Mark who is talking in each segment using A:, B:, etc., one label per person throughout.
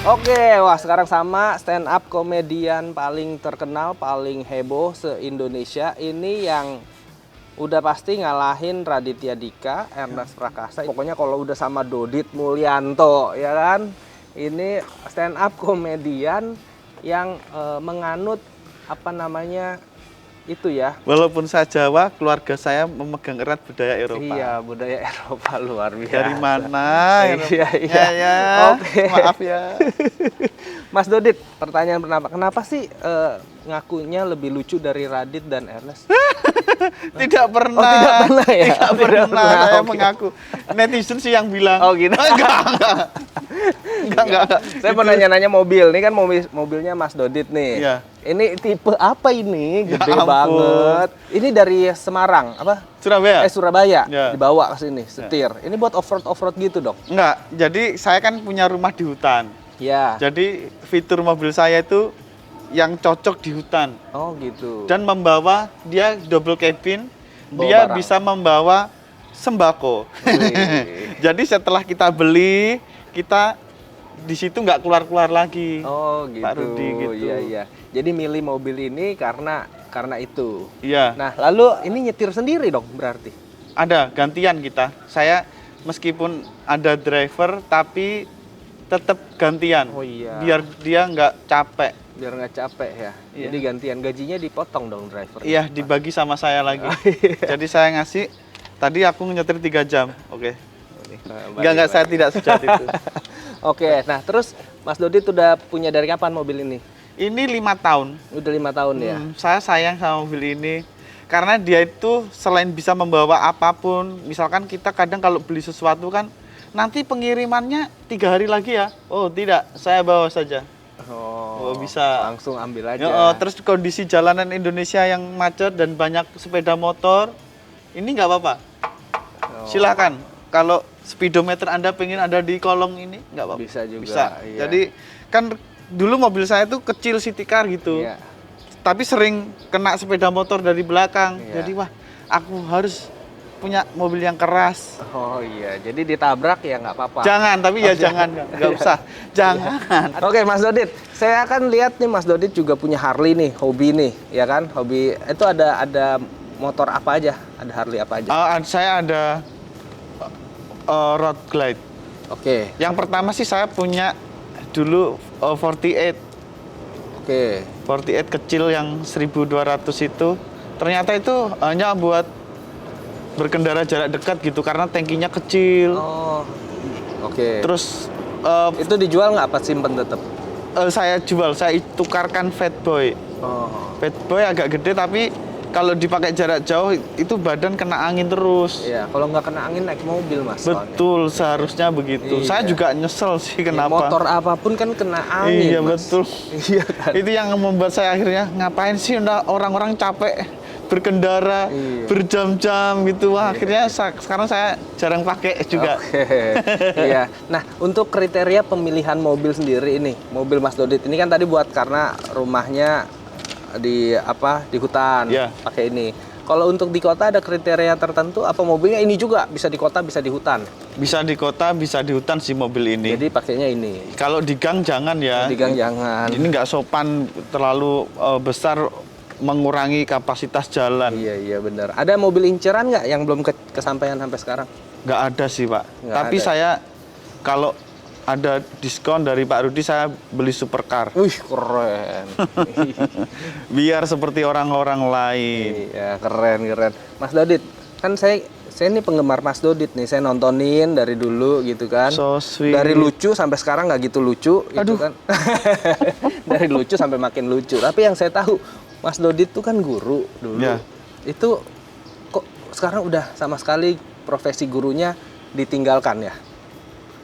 A: Oke, wah sekarang sama stand up komedian paling terkenal, paling heboh se-Indonesia. Ini yang udah pasti ngalahin Raditya Dika, Ernest Prakasa. Pokoknya kalau udah sama Dodit Mulyanto, ya kan? Ini stand up komedian yang menganut apa namanya itu ya.
B: Walaupun saya Jawa, keluarga saya memegang erat budaya Eropa.
A: Iya, budaya Eropa luar biasa.
B: Dari mana?
A: Iya.
B: Ya.
A: Oke.
B: Maaf ya.
A: Mas Dodit, pertanyaan pertama, kenapa sih ngakunya lebih lucu dari Radit dan Ernest?
B: Tidak pernah.
A: Oh, tidak pernah ya?
B: Tidak pernah saya
A: Oke.
B: mengaku. Netizen sih yang bilang.
A: Oh gitu.
B: Enggak.
A: Saya mau nanya-nanya mobil. Ini kan mobilnya Mas Dodit nih.
B: Iya.
A: Ini tipe apa ini?
B: Ya
A: Gede
B: ampun.
A: banget. Ini dari Semarang, apa?
B: Surabaya?
A: Surabaya.
B: Ya.
A: Dibawa ke sini, setir. Ini buat off-road gitu, Dok?
B: Enggak. Jadi saya kan punya rumah di hutan.
A: Ya.
B: Jadi fitur mobil saya itu yang cocok di hutan.
A: Oh gitu.
B: Dan membawa, dia double cabin,
A: Bawa
B: dia
A: barang.
B: bisa membawa sembako.
A: Wih.
B: Jadi setelah kita beli, kita di situ nggak keluar-keluar lagi.
A: Oh gitu.
B: Pak Rudi gitu.
A: Iya. Jadi milih mobil ini karena itu.
B: Iya,
A: Nah, lalu ini nyetir sendiri dong berarti.
B: ada gantian kita. Saya meskipun ada driver, tapi tetap gantian.
A: Oh iya.
B: Biar dia nggak capek.
A: Biar nggak capek ya.
B: Iya.
A: Jadi gantian gajinya dipotong dong driver.
B: Iya, dibagi sama saya lagi. Jadi saya ngasih, tadi aku nyetir 3 jam. Oke. Enggak, saya tidak sejahat itu.
A: Oke, nah terus Mas Dodit udah punya dari kapan mobil ini?
B: Ini 5 tahun.
A: Udah 5 tahun ya.
B: Saya sayang sama mobil ini karena dia itu selain bisa membawa apapun, misalkan kita kadang kalau beli sesuatu kan nanti pengirimannya 3 hari lagi ya. Oh tidak, saya bawa saja.
A: Oh,
B: bisa.
A: langsung ambil aja.
B: Ya, terus kondisi jalanan Indonesia yang macet dan banyak sepeda motor, ini nggak apa-apa.
A: Oh,
B: Silakan. Kalau speedometer Anda pengen ada di kolong ini, nggak apa-apa.
A: Bisa juga.
B: Bisa.
A: Iya.
B: Jadi kan dulu mobil saya tuh kecil city car gitu.
A: Iya.
B: Tapi sering kena sepeda motor dari belakang.
A: Iya.
B: Jadi wah, aku harus punya mobil yang keras.
A: Oh iya, jadi ditabrak ya nggak apa-apa.
B: Jangan, tapi ya jangan, nggak usah. Jangan.
A: Oke Mas Dodit, saya akan lihat nih Mas Dodit juga punya Harley nih, hobi nih, ya kan? Hobi itu ada motor apa aja? Ada Harley apa aja?
B: Saya ada road glide.
A: Oke,
B: Yang pertama sih saya punya dulu 48.
A: oke.
B: 48 kecil yang 1200 itu. Ternyata itu hanya buat berkendara jarak dekat gitu karena tangkinya kecil.
A: Oh, oke.
B: Terus
A: Itu dijual nggak apa simpen tetap?
B: saya jual, saya tukarkan Fatboy.
A: Oh,
B: Fatboy agak gede tapi kalau dipakai jarak jauh itu badan kena angin terus.
A: iya. Kalau nggak kena angin naik mobil Mas. soalnya.
B: Betul, seharusnya begitu.
A: Iya.
B: Saya juga nyesel sih
A: Ya,
B: kenapa.
A: motor apapun kan kena angin.
B: Iya,
A: Mas.
B: betul.
A: Iya kan.
B: Itu yang membuat saya akhirnya ngapain sih orang-orang capek berkendara
A: Iya.
B: berjam-jam gitu. Wah, akhirnya sekarang saya jarang pakai juga.
A: Oke. Iya. Nah, untuk kriteria pemilihan mobil sendiri ini, mobil Mas Dodit ini kan tadi buat karena rumahnya di hutan,
B: Iya.
A: pakai ini. Kalau untuk di kota ada kriteria tertentu apa mobilnya ini juga bisa di kota, bisa di hutan.
B: Bisa di kota, bisa di hutan sih mobil ini.
A: Jadi pakainya ini.
B: Kalau di gang jangan ya.
A: Di gang jangan.
B: Ini nggak sopan, terlalu besar, mengurangi kapasitas jalan.
A: Iya benar. Ada mobil inceran nggak yang belum kesampaian sampai sekarang?
B: Nggak ada sih Pak.
A: Nggak
B: Tapi
A: ada.
B: saya kalau ada diskon dari Pak Rudi saya beli supercar.
A: Wih keren.
B: Biar seperti orang-orang lain.
A: Iya keren. Mas Dodit, kan saya ini penggemar Mas Dodit nih. Saya nontonin dari dulu gitu kan.
B: So sweet.
A: Dari lucu sampai sekarang nggak gitu lucu, gitu
B: Aduh.
A: kan. Dari lucu sampai makin lucu. Tapi yang saya tahu Mas Dodit tuh kan guru dulu.
B: Ya.
A: Itu kok sekarang udah sama sekali profesi gurunya ditinggalkan ya?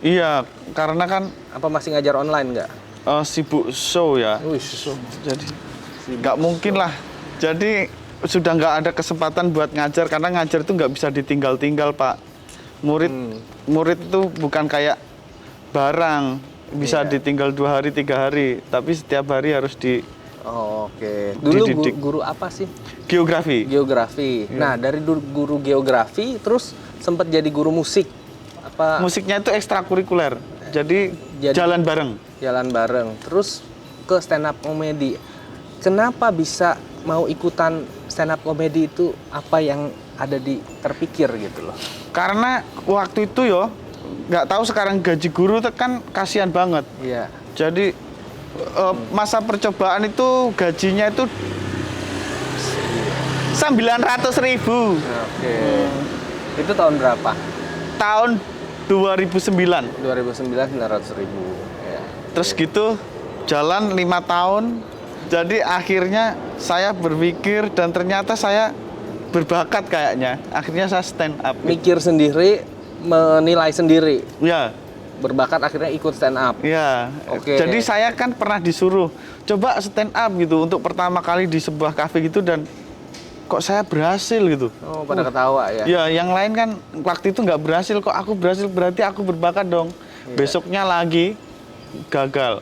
B: Iya, karena kan
A: Apa masih ngajar online nggak?
B: sibuk show ya.
A: Wih,
B: Jadi nggak mungkin lah. Jadi sudah nggak ada kesempatan buat ngajar karena ngajar itu nggak bisa ditinggal-tinggal Pak. Murid itu bukan kayak barang bisa
A: Iya.
B: ditinggal 2 hari 3 hari, tapi setiap hari harus di
A: Oh, oke. Dulu
B: Dididik.
A: guru apa sih?
B: geografi.
A: Geografi. Nah, dari guru geografi terus sempat jadi guru musik. Apa
B: Musiknya itu ekstrakurikuler. Jadi jalan bareng.
A: Jalan bareng. Terus ke stand up komedi. Kenapa bisa mau ikutan stand up komedi itu, apa yang ada di terpikir gitu loh?
B: Karena waktu itu yo nggak tahu sekarang gaji guru tuh kan kasihan banget.
A: Iya.
B: Jadi masa percobaan itu gajinya itu 900.000.
A: Oke. Itu tahun berapa?
B: Tahun 2009.
A: 2009 900.000. Ya.
B: Terus gitu jalan 5 tahun. Jadi akhirnya saya berpikir dan ternyata saya berbakat kayaknya. Akhirnya saya stand up.
A: Mikir sendiri, menilai sendiri.
B: Ya.
A: Berbakat akhirnya ikut stand up.
B: Ya.
A: Oke.
B: Jadi saya kan pernah disuruh coba stand up gitu untuk pertama kali di sebuah kafe gitu, dan kok saya berhasil gitu.
A: Oh, pada ketawa ya?
B: Ya, yang lain kan waktu itu nggak berhasil, kok aku berhasil, berarti aku berbakat dong.
A: Iya.
B: Besoknya lagi gagal.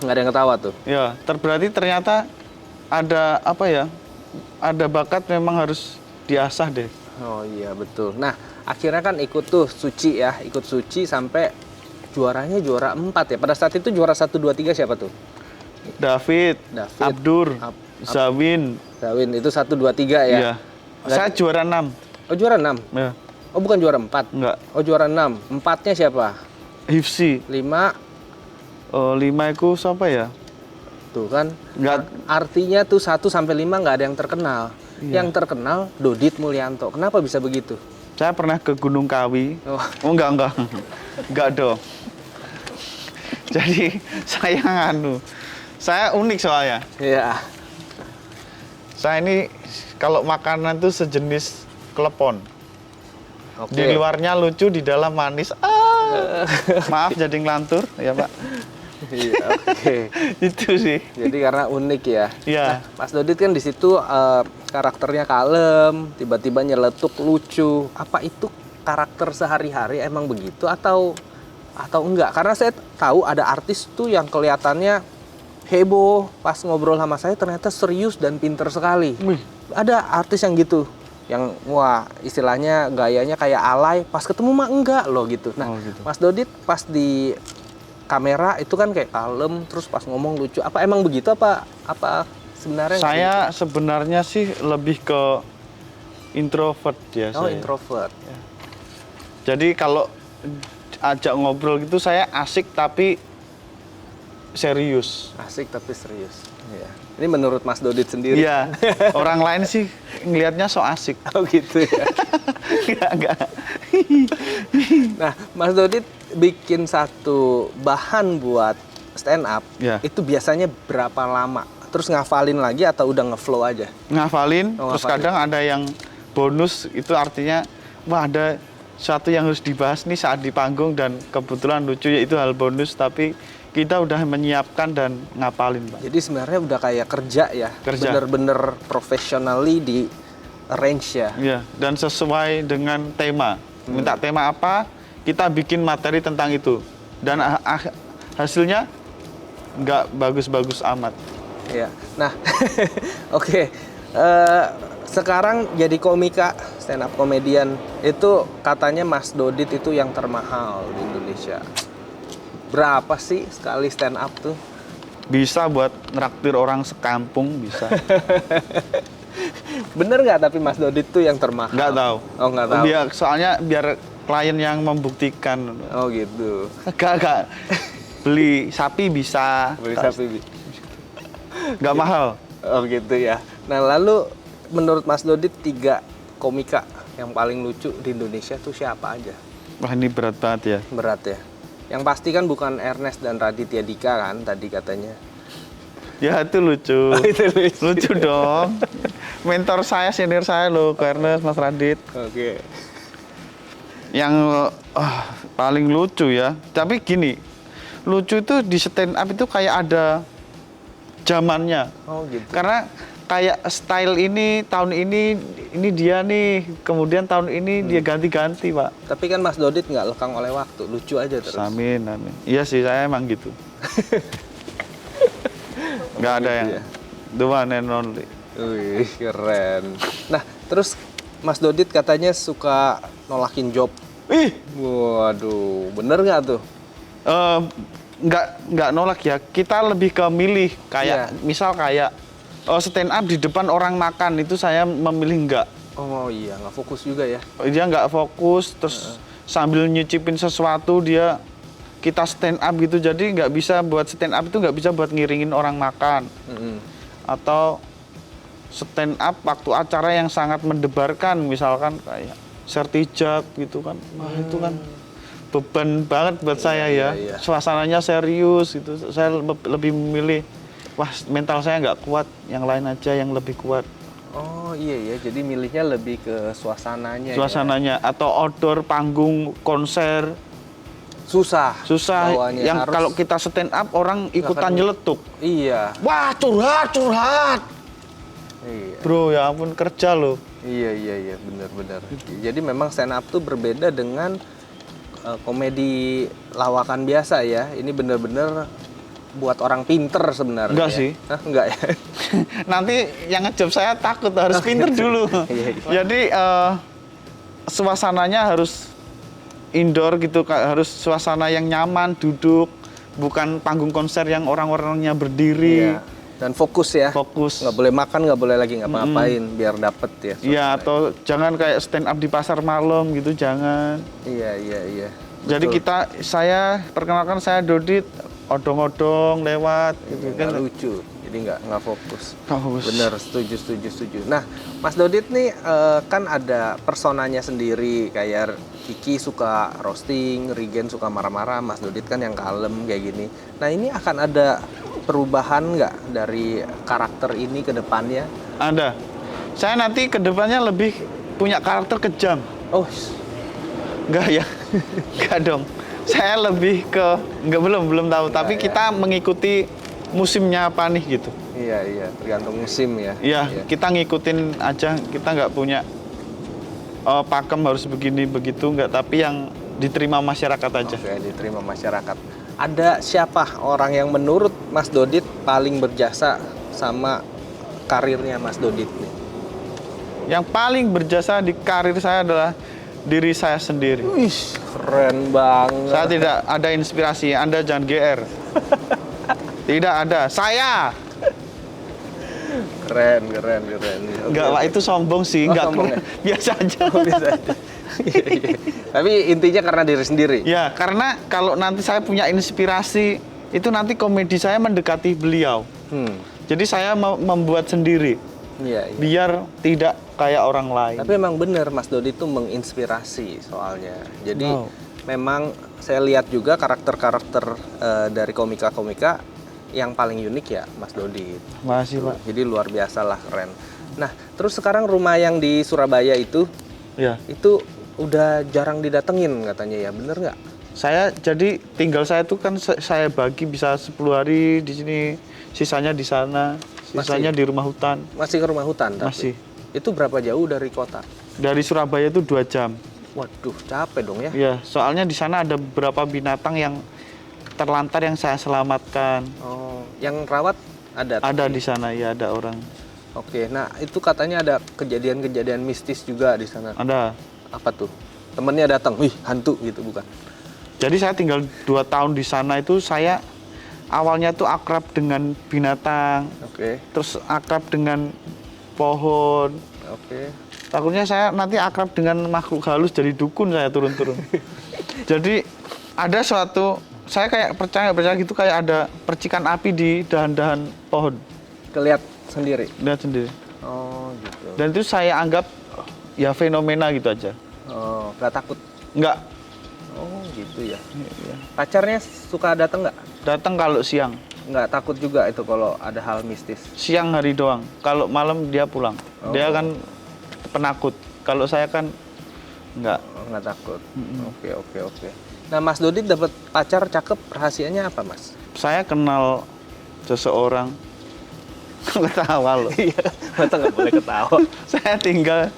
A: Nggak ada yang ketawa tuh?
B: Ya, berarti ternyata ada apa ya? Ada bakat memang harus diasah deh.
A: Oh iya betul. Nah akhirnya kan ikut tuh Suci ya, ikut Suci sampai juaranya juara 4 ya. Pada saat itu juara 1, 2, 3 siapa tuh?
B: David, Abdur, Zawin.
A: Zawin itu 1, 2, 3 ya?
B: Iya. Saya juara 6.
A: Oh juara 6?
B: Ya.
A: Oh bukan juara 4?
B: Enggak.
A: Oh juara 6. 4-nya siapa?
B: Hifsi.
A: 5.
B: 5 itu siapa ya?
A: Tuh kan.
B: Enggak.
A: Artinya tuh 1 sampai 5 nggak ada yang terkenal.
B: Iya.
A: Yang terkenal Dodit Mulyanto. Kenapa bisa begitu?
B: Saya pernah ke Gunung Kawi.
A: Oh.
B: Enggak. Enggak dong. Jadi saya unik soalnya.
A: Iya.
B: Saya ini kalau makanan tuh sejenis klepon.
A: Oke.
B: Di luarnya lucu, di dalam manis. Maaf jadi ngelantur, ya Pak.
A: Iya, oke.
B: Itu sih.
A: Jadi karena unik ya.
B: Iya.
A: Nah, Mas Dodit kan di situ karakternya kalem, tiba-tiba nyeletuk lucu. Apa itu karakter sehari-hari emang begitu atau enggak? Karena saya tahu ada artis tuh yang kelihatannya heboh, pas ngobrol sama saya ternyata serius dan pinter sekali.
B: Wih.
A: Ada artis yang gitu, yang wah istilahnya gayanya kayak alay, pas ketemu mah enggak loh gitu. Nah,
B: gitu.
A: Mas Dodit pas di kamera itu kan kayak kalem, terus pas ngomong lucu. Apa emang begitu apa sebenarnya?
B: Saya sebenarnya sih lebih ke introvert ya.
A: Oh,
B: saya.
A: introvert.
B: Jadi kalau ajak ngobrol gitu saya asik tapi serius.
A: Asik tapi serius. Iya. Ini menurut Mas Dodit sendiri.
B: Iya. Orang lain sih ngelihatnya so asik.
A: Oh gitu ya.
B: Enggak.
A: Nah, Mas Dodit bikin satu bahan buat stand up,
B: Ya.
A: itu biasanya berapa lama? Terus ngafalin lagi atau udah ngeflow aja?
B: Ngafalin,
A: Oh,
B: terus
A: ngafalin.
B: kadang ada yang bonus, itu artinya wah ada sesuatu yang harus dibahas nih saat di panggung dan kebetulan lucu, ya itu hal bonus, tapi kita udah menyiapkan dan ngapalin, Pak.
A: Jadi sebenarnya udah kayak kerja ya,
B: Kerja.
A: bener-bener professionally di arrange ya.
B: Iya, dan sesuai dengan tema. Minta tema apa, kita bikin materi tentang itu. Dan hasilnya nggak bagus-bagus amat.
A: Iya. Nah, oke. Sekarang jadi komika, stand up comedian, itu katanya Mas Dodit itu yang termahal di Indonesia. Berapa sih sekali stand up tuh?
B: Bisa buat nraktir orang sekampung, bisa.
A: Bener nggak tapi Mas Dodit tuh yang termahal?
B: Nggak tahu.
A: Oh nggak tahu.
B: Soalnya biar klien yang membuktikan.
A: Oh gitu.
B: Gak. Beli sapi bisa.
A: Beli sapi.
B: Nggak mahal.
A: Oh gitu ya. Nah lalu menurut Mas Dodit 3 komika yang paling lucu di Indonesia tuh siapa aja?
B: Wah ini berat banget ya.
A: Berat ya. Yang pasti kan bukan Ernest dan Raditya Dika kan tadi katanya.
B: Ya itu lucu.
A: Itu lucu.
B: Lucu dong. Mentor saya, senior saya loh, Ernest, Mas Radit.
A: Oke.
B: Yang paling lucu ya. Tapi gini, lucu itu di stand up itu kayak ada zamannya.
A: Oh gitu.
B: Karena kayak style ini tahun ini dia nih, kemudian tahun ini dia ganti-ganti, Pak.
A: Tapi kan Mas Dodit nggak lekang oleh waktu, lucu aja terus.
B: Amin. Iya sih, saya emang gitu. Nggak ada
A: Gitu
B: yang
A: ya.
B: the one and only.
A: Wih, keren. Nah, terus Mas Dodit katanya suka nolakin job.
B: Ih,
A: Waduh, bener nggak tuh?
B: Eh, nggak nolak ya. Kita lebih ke milih kayak misal kayak stand up di depan orang makan itu saya memilih nggak.
A: Oh iya, nggak fokus juga ya.
B: Dia nggak fokus terus sambil nyicipin sesuatu kita stand up gitu. Jadi nggak bisa buat stand up itu nggak bisa buat ngiringin orang makan. Atau stand up waktu acara yang sangat mendebarkan misalkan kayak sertijab gitu kan. Wah, itu kan beban banget buat saya ya. Suasananya serius gitu. Saya lebih memilih wah mental saya nggak kuat, yang lain aja yang lebih kuat.
A: Oh iya ya, jadi milihnya lebih ke suasananya.
B: Suasananya ya? Atau outdoor panggung konser
A: susah.
B: Yang harus... kalau kita stand up orang ikutan nyeletuk.
A: Iya.
B: Wah curhat. Iya. Bro ya ampun kerja loh.
A: Iya benar. Jadi memang stand up tuh berbeda dengan komedi lawakan biasa ya. Ini benar-benar buat orang pinter sebenarnya.
B: Enggak sih.
A: Hah, enggak ya.
B: Nanti yang ngejob saya takut harus pinter dulu. Jadi suasananya harus indoor gitu, harus suasana yang nyaman, duduk, bukan panggung konser yang orang-orangnya berdiri.
A: Iya. Dan fokus ya.
B: Fokus.
A: Nggak boleh makan, nggak boleh lagi ngapa-ngapain biar dapet ya.
B: Iya, atau jangan kayak stand up di pasar malam gitu, jangan.
A: Iya.
B: Jadi saya perkenalkan saya Dodit, odong-odong lewat gitu kan.
A: Lucu. Jadi nggak fokus. Bener, setuju. Nah, Mas Dodit nih kan ada personanya sendiri, kayak Kiki suka roasting, Rigen suka marah-marah, Mas Dodit kan yang kalem kayak gini. Nah, ini akan ada perubahan nggak dari karakter ini ke depannya?
B: Ada. Saya nanti ke depannya lebih punya karakter kejam.
A: Oh,
B: enggak ya? Enggak dong. Saya lebih ke belum tahu, tapi kita mengikuti musimnya apa nih gitu.
A: Iya, tergantung musim ya.
B: Iya, kita ngikutin aja, kita nggak punya pakem harus begini begitu nggak, tapi yang diterima masyarakat aja.
A: Oke, diterima masyarakat. Ada siapa orang yang menurut Mas Dodit paling berjasa sama karirnya Mas Dodit nih?
B: Yang paling berjasa di karir saya adalah diri saya sendiri.
A: Wih, keren banget.
B: Saya tidak ada inspirasi, Anda jangan GR. Tidak ada, saya.
A: Keren.
B: Enggak, Pak, itu sombong sih, enggak
A: sombong
B: keren. Ya? Biasa aja.
A: Biasa aja. Iya. Tapi intinya karena diri sendiri.
B: Ya, karena kalau nanti saya punya inspirasi, itu nanti komedi saya mendekati beliau. Jadi saya membuat sendiri.
A: Iya.
B: Biar tidak kayak orang lain.
A: Tapi memang benar Mas Dodit itu menginspirasi soalnya. Jadi memang saya lihat juga karakter-karakter dari komika-komika yang paling unik ya Mas Dodit.
B: Makasih Pak.
A: Jadi luar biasa lah, keren. Nah, terus sekarang rumah yang di Surabaya itu, itu udah jarang didatengin katanya ya, bener nggak?
B: Saya jadi tinggal saya tuh kan saya bagi bisa 10 hari di sini, sisanya di sana, sisanya di rumah hutan.
A: Masih ke rumah hutan?
B: Masih.
A: Itu berapa jauh dari kota?
B: Dari Surabaya itu 2 jam.
A: Waduh, capek dong ya?
B: Iya, soalnya di sana ada beberapa binatang yang terlantar yang saya selamatkan.
A: Oh, yang rawat ada?
B: Ada di sana, ya ada orang.
A: Oke, nah itu katanya ada kejadian-kejadian mistis juga di sana.
B: Ada.
A: Apa tuh? Temennya datang, wih hantu gitu bukan?
B: Jadi saya tinggal 2 tahun di sana itu saya awalnya tuh akrab dengan binatang.
A: Oke.
B: Terus akrab dengan pohon.
A: Oke.
B: Takutnya saya nanti akrab dengan makhluk halus jadi dukun saya turun-turun. Jadi ada suatu saya kayak percaya gitu kayak ada percikan api di dahan-dahan pohon.
A: Kelihat sendiri?
B: Lihat sendiri.
A: Oh gitu.
B: Dan itu saya anggap ya fenomena gitu aja.
A: Oh, nggak takut?
B: Nggak.
A: Oh gitu ya.
B: Iya.
A: Pacarnya suka datang nggak?
B: Datang kalau siang.
A: Nggak takut juga itu kalau ada hal mistis?
B: Siang hari doang. Kalau malam dia pulang.
A: Oh.
B: Dia kan penakut. Kalau saya kan nggak.
A: Oh, nggak takut. Oke. Nah, Mas Dodit dapat pacar cakep, rahasianya apa, Mas?
B: Saya kenal seseorang. Ketawa loh.
A: Iya, masa nggak boleh ketawa.
B: Saya tinggal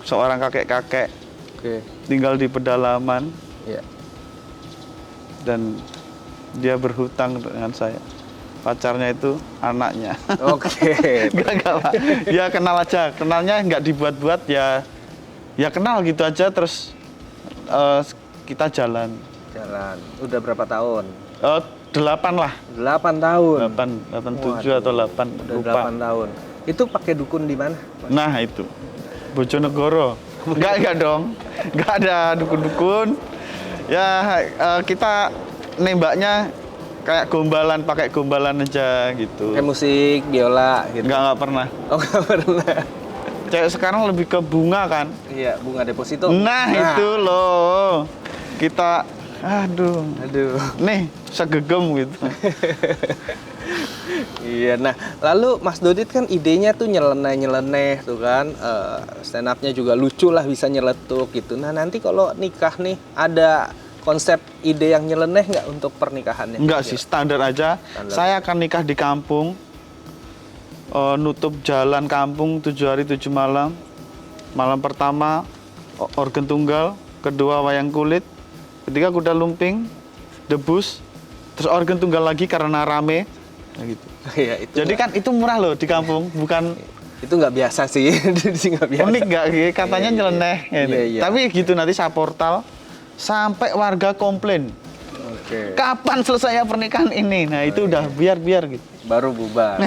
B: seorang kakek-kakek.
A: Oke.
B: Tinggal di pedalaman.
A: Iya.
B: Dan dia berhutang dengan saya. Pacarnya itu anaknya.
A: Oke.
B: Enggak, Pak. Ya kenal aja. Kenalnya nggak dibuat-buat ya. Ya kenal gitu aja terus kita jalan.
A: Jalan. Udah berapa tahun?
B: 8 lah.
A: 8 tahun.
B: 8, 7 atau 8,
A: Udah
B: lupa.
A: 8 tahun. Itu pakai dukun di mana? Mas?
B: Nah itu, Bojonegoro. Enggak dong, enggak ada dukun-dukun. Ya kita nembaknya kayak gombalan, pakai gombalan aja gitu.
A: Kayak musik, biola gitu.
B: Enggak pernah.
A: Oh, nggak pernah.
B: Kayak sekarang lebih ke bunga kan.
A: Iya, bunga deposito.
B: Nah itu loh, kita, aduh, nih segegem gitu.
A: Iya, nah lalu Mas Dodit kan idenya tuh nyeleneh tuh kan, stand up-nya juga lucu lah, bisa nyeletuk gitu. Nah nanti kalau nikah nih, ada konsep ide yang nyeleneh nggak untuk pernikahannya?
B: Enggak sih, standar aja.
A: Standar.
B: Saya akan nikah di kampung, nutup jalan kampung 7 hari 7 malam. Malam pertama organ tunggal, kedua wayang kulit, ketiga kuda lumping, debus, terus organ tunggal lagi karena rame. Nah, gitu.
A: Iya, itu
B: Jadi kan itu murah loh di kampung, bukan
A: itu nggak biasa sih, nggak biasa.
B: unik nggak? Katanya
A: Iya,
B: nyeleneh.
A: iya.
B: Gitu.
A: Iya, iya.
B: Tapi gitu nanti saya portal sampai warga komplain.
A: Oke.
B: Kapan selesai pernikahan ini? Nah itu udah biar gitu.
A: Baru bubar.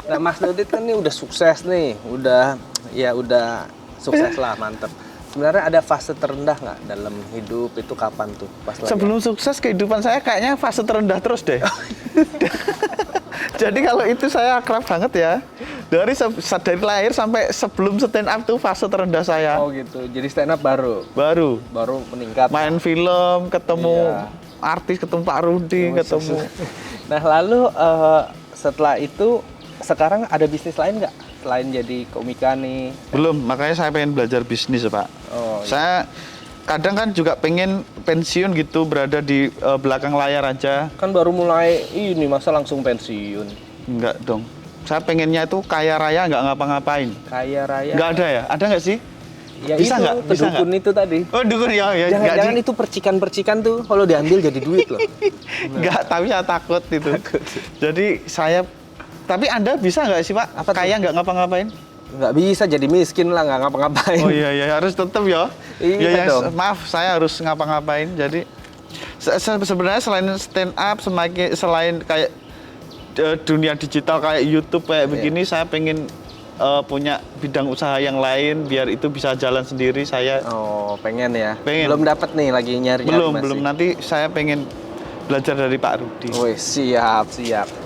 A: Nah Mas Dodit kan ini udah sukses nih, udah sukses lah, mantep. Sebenarnya ada fase terendah nggak dalam hidup itu kapan tuh? Pas lagi.
B: Sebelum sukses kehidupan saya kayaknya fase terendah terus deh. Jadi kalau itu saya akrab banget ya. Dari lahir sampai sebelum stand up tuh fase terendah saya.
A: Oh gitu. Jadi stand up baru meningkat.
B: Main film, ketemu
A: Iya.
B: artis, ketemu Pak Rudi, ketemu.
A: Nah lalu setelah itu sekarang ada bisnis lain nggak selain jadi komika nih?
B: Belum, makanya saya pengen belajar bisnis, Pak.
A: Oh, iya.
B: Saya kadang kan juga pengen pensiun gitu, berada di belakang layar aja.
A: Kan baru mulai ini, masa langsung pensiun?
B: Enggak dong. Saya pengennya itu kaya raya nggak ngapa-ngapain.
A: Kaya raya?
B: Nggak ada ya? Ada nggak sih?
A: Ya
B: Bisa
A: itu,
B: nggak? Bisa
A: dukun
B: nggak?
A: itu tadi.
B: Oh dukun ya, ya.
A: Jangan-jangan itu percikan-percikan tuh kalau diambil jadi duit loh.
B: Nggak, tapi saya takut itu. Jadi saya, tapi Anda bisa nggak sih Pak?
A: Apa tuh?
B: Kaya nggak ngapa-ngapain?
A: Nggak bisa, jadi miskin lah, nggak ngapa-ngapain.
B: Oh iya, harus tetap ya.
A: Iya dong.
B: Maaf, saya harus ngapa-ngapain. Jadi sebenarnya selain stand up, selain kayak dunia digital kayak YouTube kayak begini, saya pengen punya bidang usaha yang lain biar itu bisa jalan sendiri. Saya
A: Pengen ya.
B: Pengen.
A: Belum dapat nih, lagi nyari.
B: belum. Nanti saya pengen belajar dari Pak Rudi.
A: Wih, siap.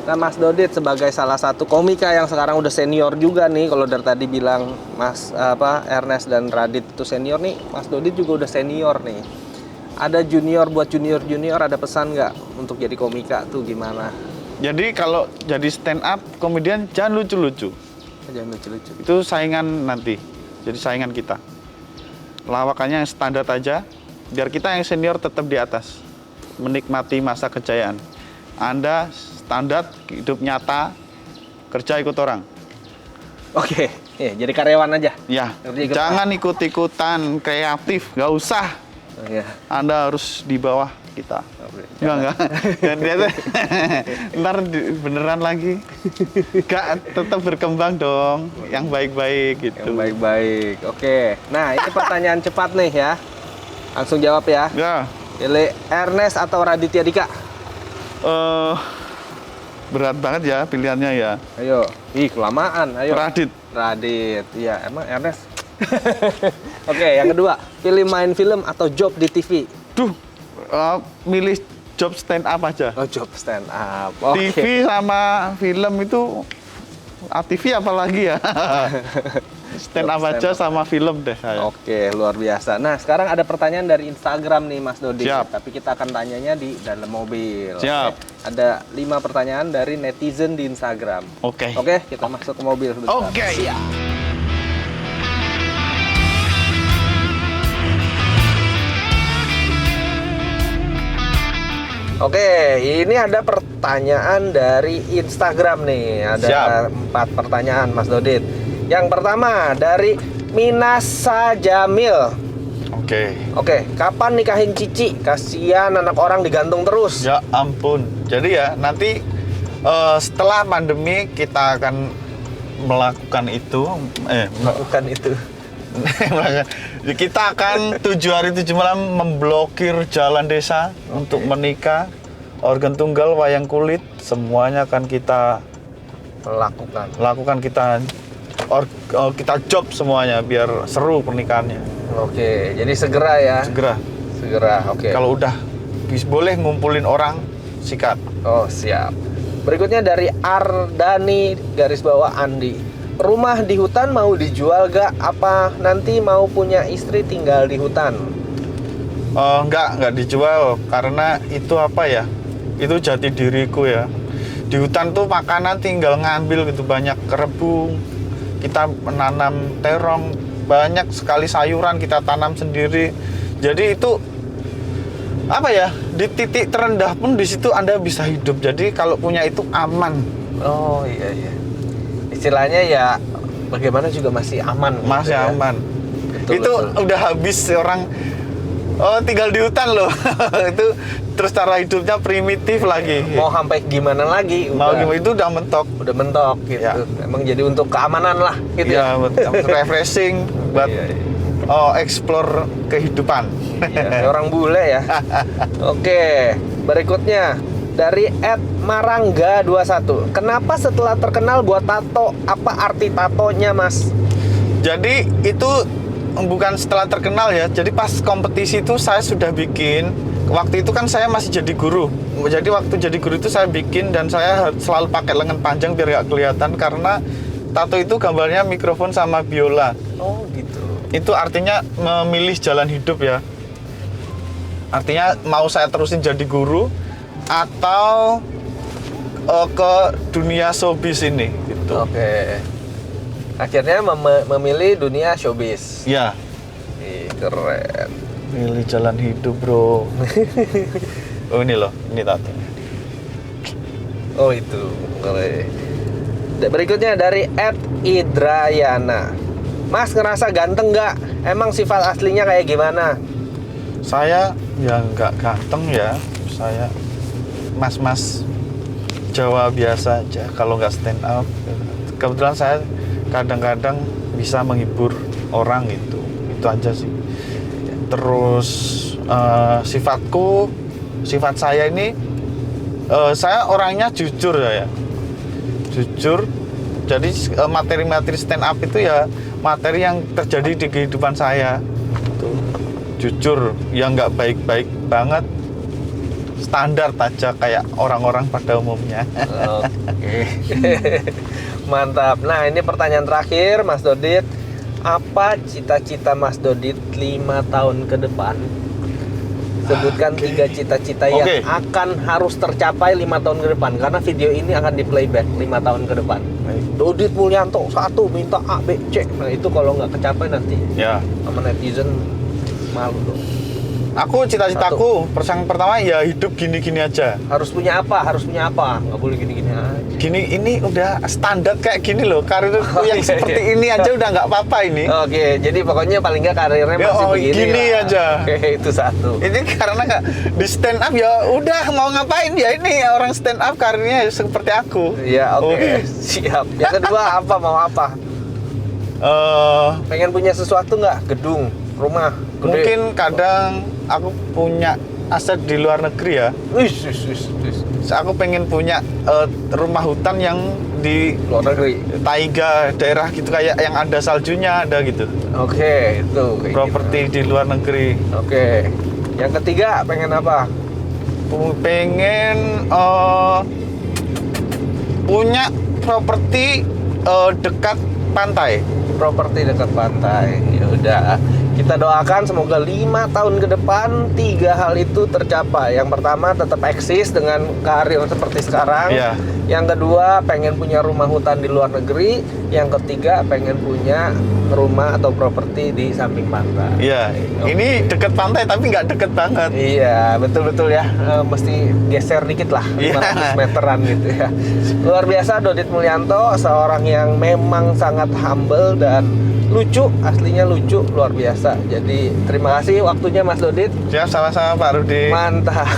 A: Nah, Mas Dodit sebagai salah satu komika yang sekarang udah senior juga nih, kalau dari tadi bilang Mas Ernest dan Radit itu senior nih, Mas Dodit juga udah senior nih. Ada junior buat junior, ada pesan nggak untuk jadi komika tuh gimana?
B: Jadi kalau jadi stand up komedian jangan lucu-lucu.
A: Jangan lucu-lucu.
B: Itu saingan nanti. Jadi saingan kita. Lawakannya yang standar aja biar kita yang senior tetap di atas. Menikmati masa kejayaan. Anda standar, hidup nyata, kerja ikut orang.
A: Oke, ya, jadi karyawan aja.
B: Ya,
A: Kerja ikut
B: jangan ikut-ikutan kreatif, nggak usah.
A: Oh, ya.
B: Anda harus di bawah kita.
A: Oke.
B: Enggak. Dan dia ntar beneran lagi. Enggak, tetap berkembang dong. Yang baik-baik gitu.
A: Yang baik-baik. Oke. Nah, ini pertanyaan cepat nih ya. Langsung jawab ya.
B: Ya.
A: Pilih Ernest atau Raditya Dika?
B: Berat banget ya pilihannya ya.
A: Ayo. Kelamaan. Ayo.
B: Radit.
A: Iya, emang Ernest. Oke, yang kedua. Pilih main film atau job di TV?
B: Milih job stand up aja.
A: Oh, job stand up. Oke.
B: TV sama film itu, TV apalagi ya. Stand up aja sama film deh saya.
A: Oke, luar biasa. Nah, sekarang ada pertanyaan dari Instagram nih, Mas Dodi.
B: Siap.
A: Tapi kita akan tanyanya di dalam mobil.
B: Siap.
A: Oke. Ada 5 pertanyaan dari netizen di Instagram.
B: Oke.
A: Oke, kita masuk ke mobil sebentar.
B: Oke.
A: Siap. Oke, ini ada pertanyaan dari Instagram nih. Ada
B: Siap.
A: 4 pertanyaan, Mas Dodit. Yang pertama dari Minasa Jamil. Oke, kapan nikahin Cici? Kasihan anak orang digantung terus.
B: Ya ampun. Jadi ya nanti setelah pandemi kita akan melakukan itu.
A: Melakukan itu.
B: Kita akan 7 hari 7 malam memblokir jalan desa untuk menikah, organ tunggal, wayang kulit, semuanya akan kita lakukan kita job semuanya biar seru pernikahannya.
A: Oke, jadi segera ya. Segera, oke.
B: Kalau udah boleh ngumpulin orang, sikat.
A: Oh, siap. Berikutnya dari Ardani _ Andi. Rumah di hutan mau dijual gak? Apa nanti mau punya istri tinggal di hutan?
B: Enggak dijual karena itu apa ya? Itu jati diriku ya. Di hutan tuh makanan tinggal ngambil gitu, banyak rebung. Kita menanam terong, banyak sekali sayuran kita tanam sendiri. Jadi itu apa ya? Di titik terendah pun di situ Anda bisa hidup. Jadi kalau punya itu aman.
A: Oh iya. Istilahnya ya bagaimana juga masih aman.
B: Masih
A: gitu ya?
B: aman.
A: Betul.
B: Udah habis orang tinggal di hutan loh. Itu terus cara hidupnya primitif lagi.
A: Mau sampai gimana lagi?
B: Itu udah mentok.
A: Udah mentok gitu.
B: Ya.
A: Emang jadi untuk keamanan lah gitu ya.
B: Refreshing buat explore kehidupan.
A: Iya, orang bule ya. Oke, berikutnya dari @marangga21. Kenapa setelah terkenal buat tato? Apa arti tatonya, Mas?
B: Jadi itu bukan setelah terkenal ya. Jadi pas kompetisi itu saya sudah bikin. Waktu itu kan saya masih jadi guru. Jadi waktu jadi guru itu saya bikin dan saya selalu pakai lengan panjang biar gak kelihatan karena tato itu gambarnya mikrofon sama biola.
A: Oh gitu.
B: Itu artinya memilih jalan hidup ya. Artinya mau saya terusin jadi guru atau ke dunia showbiz ini gitu.
A: Oke. Akhirnya memilih dunia showbiz.
B: Ya.
A: Keren.
B: Milih jalan hidup, bro. Oh ini loh, ini tato.
A: Oh itu. Berikutnya dari @idrayana. Mas ngerasa ganteng nggak? Emang sifat aslinya kayak gimana?
B: Saya ya nggak ganteng ya. Saya mas-mas Jawa biasa aja. Kalau nggak stand up, kebetulan saya kadang-kadang bisa menghibur orang gitu. Itu aja sih. Terus sifat saya ini, saya orangnya jujur ya. Jujur. Jadi materi-materi stand up itu ya materi yang terjadi di kehidupan saya. Tuh. Jujur, yang nggak baik-baik banget. Standar aja kayak orang-orang pada umumnya.
A: Oke. Mantap. Nah, ini pertanyaan terakhir, Mas Dodit. Apa cita-cita Mas Dodit 5 tahun ke depan? Sebutkan 3 cita-cita yang akan harus tercapai 5 tahun ke depan. Karena video ini akan di playback 5 tahun ke depan. Dodit Mulyanto 1 minta A, B, C. Nah itu kalau nggak kecapai nanti sama netizen malu dong.
B: Aku cita-citaku pertama ya hidup gini-gini aja.
A: Harus punya apa? Nggak boleh gini-gini aja.
B: Gini, ini udah standar kayak gini loh. Karirku yang seperti ini aja udah nggak apa-apa ini.
A: Oke, jadi pokoknya paling nggak karirnya masih begini
B: gini
A: lah.
B: aja.
A: Oke, itu satu.
B: Ini karena nggak di stand up ya udah mau ngapain ya, ini orang stand up karirnya seperti aku.
A: Iya, oke. Siap. Yang kedua apa? Mau apa? Pengen punya sesuatu nggak? Gedung, rumah, gede.
B: Mungkin kadang aku punya aset di luar negeri ya. Aku pengen punya rumah hutan yang di
A: luar negeri,
B: taiga daerah gitu, kayak yang ada saljunya ada gitu.
A: Oke, itu
B: properti di luar negeri.
A: Oke. Yang ketiga pengen apa?
B: Pengen punya properti dekat pantai.
A: Properti dekat pantai. Ya udah. Kita doakan semoga 5 tahun ke depan 3 hal itu tercapai. Yang pertama tetap eksis dengan karir seperti sekarang.
B: Yeah.
A: Yang kedua pengen punya rumah hutan di luar negeri. Yang ketiga pengen punya rumah atau properti di samping pantai.
B: Iya. Yeah. Ini dekat pantai tapi nggak deket banget.
A: Iya, betul-betul ya. Mesti geser dikit lah, 500 meteran gitu ya. Luar biasa Dodit Mulyanto, seorang yang memang sangat humble dan lucu, aslinya lucu, luar biasa. Jadi terima kasih waktunya Mas Dodit.
B: Siap, sama-sama Pak Rudi.
A: Mantap.